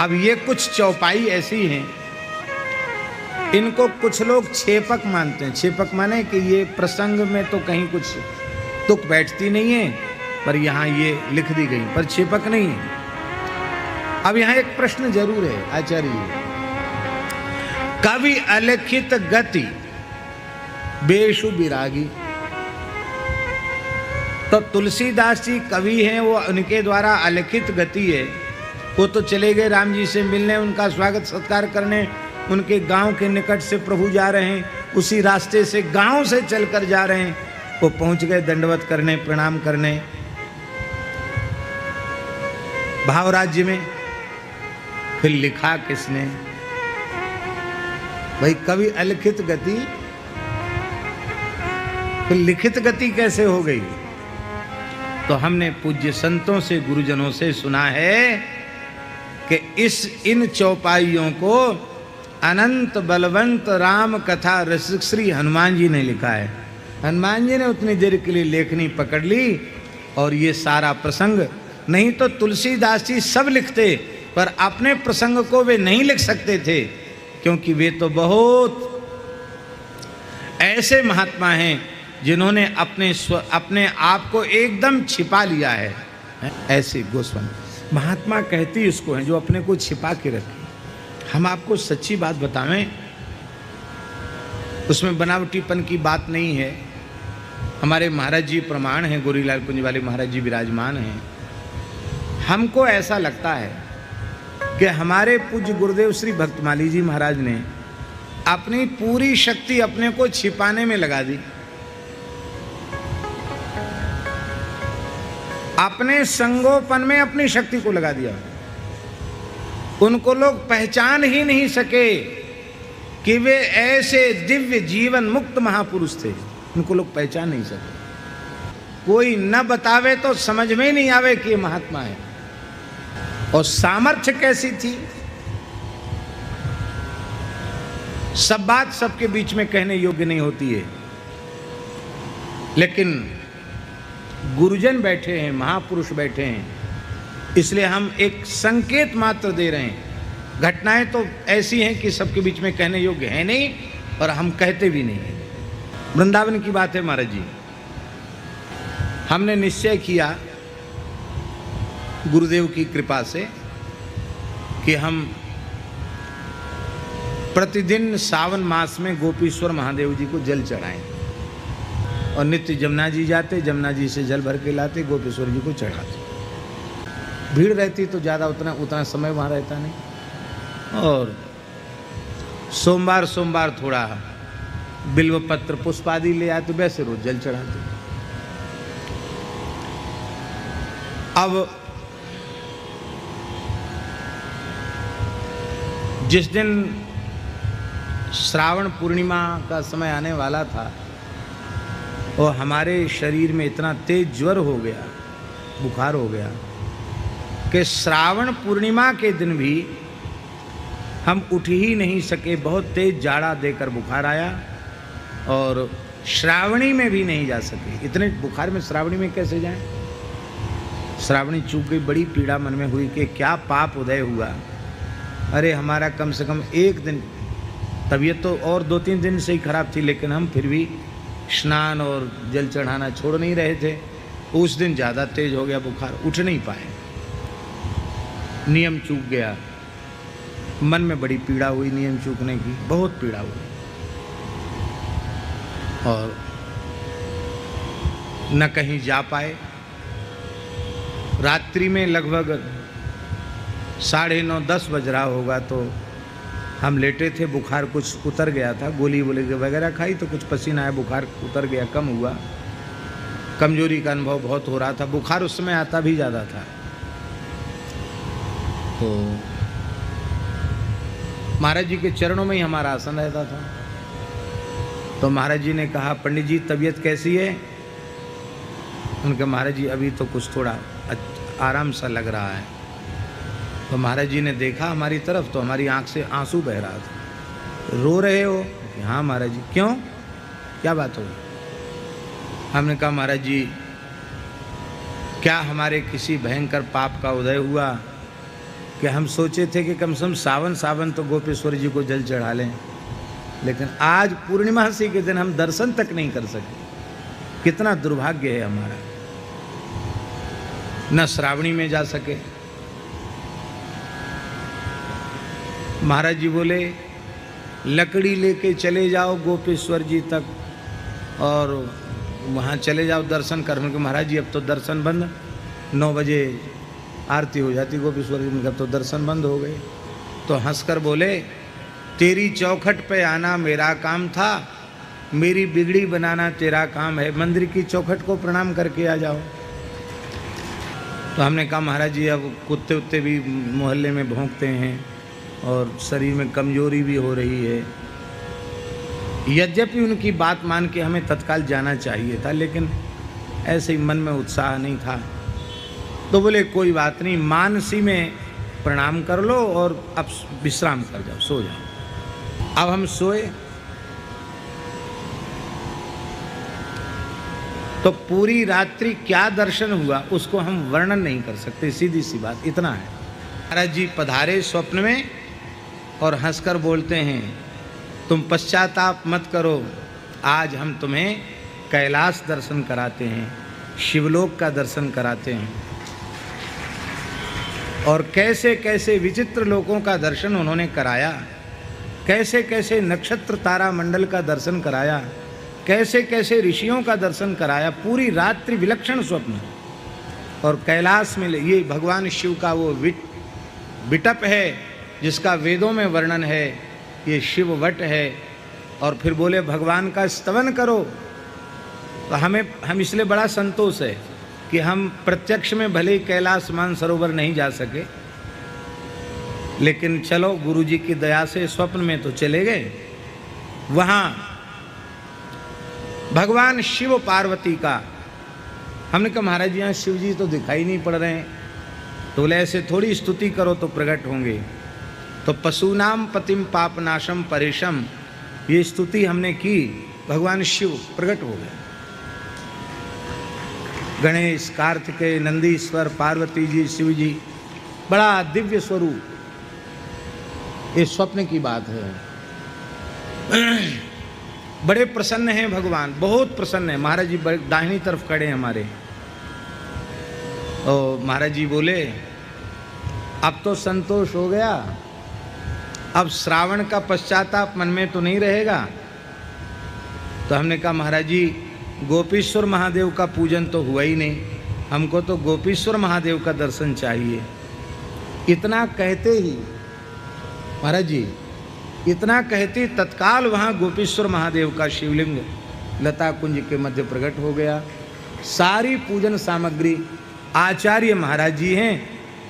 अब ये कुछ चौपाई ऐसी हैं, इनको कुछ लोग छेपक मानते हैं। छेपक माने कि ये प्रसंग में तो कहीं कुछ तुक बैठती नहीं है, पर यहाँ ये लिख दी गई, पर छेपक नहीं है। अब यहाँ एक प्रश्न जरूर है आचार्य, कवि अलिखित गति बेशु विरागी। तो तुलसीदास जी कवि हैं, वो उनके द्वारा अलिखित गति है। वो तो चले गए राम जी से मिलने, उनका स्वागत सत्कार करने, उनके गांव के निकट से प्रभु जा रहे हैं, उसी रास्ते से गांव से चलकर जा रहे हैं, वो पहुंच गए दंडवत करने, प्रणाम करने भाव राज्य में। फिर लिखा किसने? भाई कवि अलिखित गति, फिर लिखित गति कैसे हो गई? तो हमने पूज्य संतों से, गुरुजनों से सुना है कि इन चौपाइयों को अनंत बलवंत राम कथा रसिक श्री हनुमान जी ने लिखा है। हनुमान जी ने उतनी देर के लिए लेखनी पकड़ ली और ये सारा प्रसंग, नहीं तो तुलसीदास जी सब लिखते, पर अपने प्रसंग को वे नहीं लिख सकते थे, क्योंकि वे तो बहुत ऐसे महात्मा हैं जिन्होंने अपने आप को एकदम छिपा लिया है। ऐसे गोस्वामी महात्मा कहती इसको हैं जो अपने को छिपा के रखे। हम आपको सच्ची बात बतावें, उसमें बनावटीपन की बात नहीं है। हमारे महाराज जी प्रमाण हैं, गोरीलाल कुंज वाले महाराज जी विराजमान हैं। हमको ऐसा लगता है कि हमारे पूज्य गुरुदेव श्री भक्तमाली जी महाराज ने अपनी पूरी शक्ति अपने को छिपाने में लगा दी। अपने संगोपन में अपनी शक्ति को लगा दिया। उनको लोग पहचान ही नहीं सके कि वे ऐसे दिव्य जीवन मुक्त महापुरुष थे। उनको लोग पहचान नहीं सके। कोई न बतावे तो समझ में ही नहीं आवे कि ये महात्मा है। और सामर्थ्य कैसी थी, सब बात सबके बीच में कहने योग्य नहीं होती है, लेकिन गुरुजन बैठे हैं, महापुरुष बैठे हैं, इसलिए हम एक संकेत मात्र दे रहे हैं। घटनाएं तो ऐसी हैं कि सबके बीच में कहने योग्य है नहीं, और हम कहते भी नहीं हैं। वृंदावन की बात है महाराज जी, हमने निश्चय किया गुरुदेव की कृपा से कि हम प्रतिदिन सावन मास में गोपीश्वर महादेव जी को जल चढ़ाएं, और नित्य जमुना जी जाते, जमुना जी से जल भर के लाते, गोपेश्वर जी को चढ़ाते। भीड़ रहती तो ज़्यादा उतना समय वहाँ रहता नहीं, और सोमवार थोड़ा बिल्व पत्र पुष्प आदि ले आते, वैसे रोज जल चढ़ाते। अब जिस दिन श्रावण पूर्णिमा का समय आने वाला था, और हमारे शरीर में इतना तेज ज्वर हो गया, बुखार हो गया, कि श्रावण पूर्णिमा के दिन भी हम उठ ही नहीं सके। बहुत तेज जाड़ा देकर बुखार आया, और श्रावणी में भी नहीं जा सके। इतने बुखार में श्रावणी में कैसे जाएं? श्रावणी चूक गई, बड़ी पीड़ा मन में हुई कि क्या पाप उदय हुआ। अरे हमारा कम से कम एक दिन, तबीयत तो और 2-3 दिन से ही खराब थी, लेकिन हम फिर भी स्नान और जल चढ़ाना छोड़ नहीं रहे थे। उस दिन ज़्यादा तेज हो गया बुखार, उठ नहीं पाए, नियम चूक गया। मन में बड़ी पीड़ा हुई नियम चूकने की, बहुत पीड़ा हुई, और न कहीं जा पाए। रात्रि में लगभग 9:30-10 बज रहा होगा, तो हम लेटे थे, बुखार कुछ उतर गया था, गोली वगैरह खाई तो कुछ पसीना आया, बुखार उतर गया, कम हुआ। कमजोरी का अनुभव बहुत हो रहा था, बुखार उस समय आता भी ज़्यादा था। तो महाराज जी के चरणों में ही हमारा आसन रहता था। तो महाराज जी ने कहा, पंडित जी तबीयत कैसी है? उनके महाराज जी अभी तो कुछ थोड़ा आराम सा लग रहा है। तो महाराज जी ने देखा हमारी तरफ, तो हमारी आंख से आंसू बह रहा था। रो रहे हो? हाँ महाराज जी। क्यों, क्या बात हो? हमने कहा महाराज जी, क्या हमारे किसी भयंकर पाप का उदय हुआ कि हम सोचे थे कि कम से कम सावन सावन तो गोपेश्वर जी को जल चढ़ा लें, लेकिन आज पूर्णिमासी के दिन हम दर्शन तक नहीं कर सके। कितना दुर्भाग्य है हमारा, न श्रावणी में जा सके। महाराज जी बोले लकड़ी लेके चले जाओ गोपेश्वर जी तक और वहाँ चले जाओ दर्शन करने के। महाराज जी अब तो दर्शन बंद, 9 बजे आरती हो जाती गोपेश्वर जी में, तो दर्शन बंद हो गए। तो हंसकर बोले तेरी चौखट पे आना मेरा काम था, मेरी बिगड़ी बनाना तेरा काम है, मंदिर की चौखट को प्रणाम करके आ जाओ। तो हमने कहा महाराज जी अब कुत्ते उत्ते भी मोहल्ले में भौंकते हैं और शरीर में कमजोरी भी हो रही है। यद्यपि उनकी बात मान के हमें तत्काल जाना चाहिए था, लेकिन ऐसे ही मन में उत्साह नहीं था। तो बोले कोई बात नहीं, मानसी में प्रणाम कर लो और अब विश्राम कर जाओ, सो जाओ। अब हम सोए तो पूरी रात्रि क्या दर्शन हुआ उसको हम वर्णन नहीं कर सकते, सीधी सी बात इतना है। महाराज जी पधारे स्वप्न में और हंसकर बोलते हैं तुम पश्चाताप मत करो, आज हम तुम्हें कैलाश दर्शन कराते हैं, शिवलोक का दर्शन कराते हैं। और कैसे कैसे विचित्र लोकों का दर्शन उन्होंने कराया, कैसे कैसे नक्षत्र तारा मंडल का दर्शन कराया, कैसे कैसे ऋषियों का दर्शन कराया। पूरी रात्रि विलक्षण स्वप्न। और कैलाश में ये भगवान शिव का वो विटप है जिसका वेदों में वर्णन है, ये शिव वट है। और फिर बोले भगवान का स्तवन करो। तो हम इसलिए बड़ा संतोष है कि हम प्रत्यक्ष में भले ही कैलाश मानसरोवर नहीं जा सके, लेकिन चलो गुरु जी की दया से स्वप्न में तो चले गए। वहाँ भगवान शिव पार्वती का, हमने कहा महाराज जी यहाँ शिव जी तो दिखाई नहीं पड़ रहे हैं। तो बोले ऐसे थोड़ी स्तुति करो तो प्रकट होंगे। तो पशुनाम पतिम पापनाशम परेशम, ये स्तुति हमने की, भगवान शिव प्रकट हो गए। गणेश, कार्तिकेय, नंदीश्वर, पार्वती जी, शिव जी, बड़ा दिव्य स्वरूप। ये स्वप्न की बात है। बड़े प्रसन्न हैं भगवान, बहुत प्रसन्न है। महाराज जी दाहिनी तरफ खड़े हैं हमारे। और महाराज जी बोले अब तो संतोष हो गया, अब श्रावण का पश्चाताप मन में तो नहीं रहेगा। तो हमने कहा महाराज जी गोपीश्वर महादेव का पूजन तो हुआ ही नहीं, हमको तो गोपीश्वर महादेव का दर्शन चाहिए। इतना कहते ही महाराज जी, इतना कहते तत्काल वहाँ गोपीश्वर महादेव का शिवलिंग लता कुंज के मध्य प्रकट हो गया। सारी पूजन सामग्री आचार्य महाराज जी हैं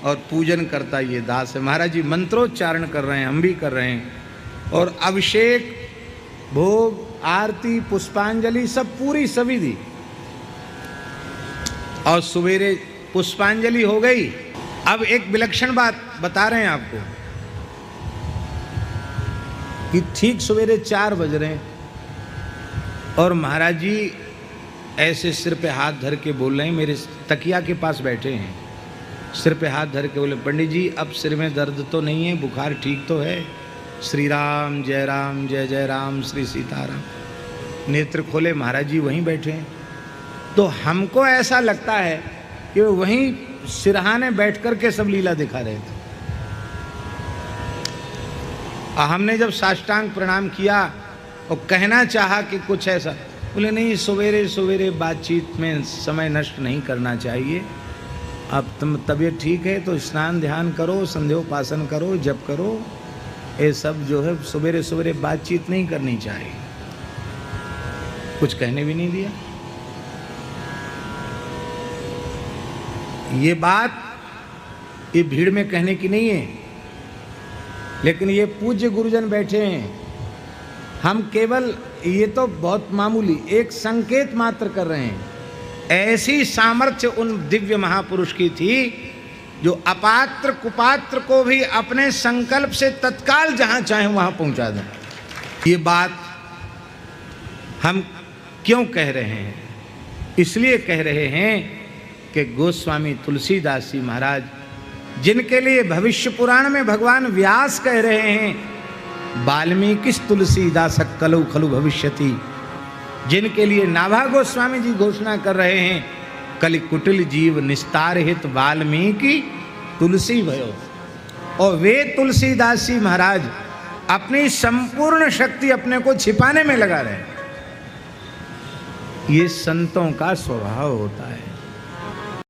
और पूजन करता ये दास है। महाराज जी मंत्रोच्चारण कर रहे हैं, हम भी कर रहे हैं। और अभिषेक, भोग, आरती, पुष्पांजलि सब पूरी सविधि। और सवेरे पुष्पांजलि हो गई। अब एक विलक्षण बात बता रहे हैं आपको कि ठीक सवेरे 4 बज रहे हैं और महाराज जी ऐसे सिर पे हाथ धर के बोल रहे हैं, मेरे तकिया के पास बैठे हैं, सिर पे हाथ धर के बोले पंडित जी अब सिर में दर्द तो नहीं है, बुखार ठीक तो है, श्री राम जय जय राम, श्री सीताराम। नेत्र खोले, महाराज जी वहीं बैठे हैं। तो हमको ऐसा लगता है कि वो वहीं सिरहाने बैठ कर के सब लीला दिखा रहे थे। हमने जब साष्टांग प्रणाम किया और कहना चाहा कि कुछ ऐसा, बोले नहीं सवेरे सवेरे बातचीत में समय नष्ट नहीं करना चाहिए। अब तुम तबीयत ठीक है तो स्नान ध्यान करो, संध्योपासन करो, जप करो, ये सब जो है सवेरे सवेरे बातचीत नहीं करनी चाहिए। कुछ कहने भी नहीं दिया। ये बात ये भीड़ में कहने की नहीं है, लेकिन ये पूज्य गुरुजन बैठे हैं, हम केवल ये तो बहुत मामूली एक संकेत मात्र कर रहे हैं। ऐसी सामर्थ्य उन दिव्य महापुरुष की थी जो अपात्र कुपात्र को भी अपने संकल्प से तत्काल जहां चाहे वहां पहुंचा दें। ये बात हम क्यों कह रहे हैं? इसलिए कह रहे हैं कि गोस्वामी तुलसीदास जी महाराज जिनके लिए भविष्य पुराण में भगवान व्यास कह रहे हैं, वाल्मीकि तुलसीदास कलौ खलु भविष्यति, जिनके लिए नाभा गोस्वामी जी घोषणा कर रहे हैं, कलि कुटिल जीव निस्तार हित वाल्मीकि तुलसी भयो। और वे तुलसीदास जी महाराज अपनी संपूर्ण शक्ति अपने को छिपाने में लगा रहे हैं। ये संतों का स्वभाव होता है।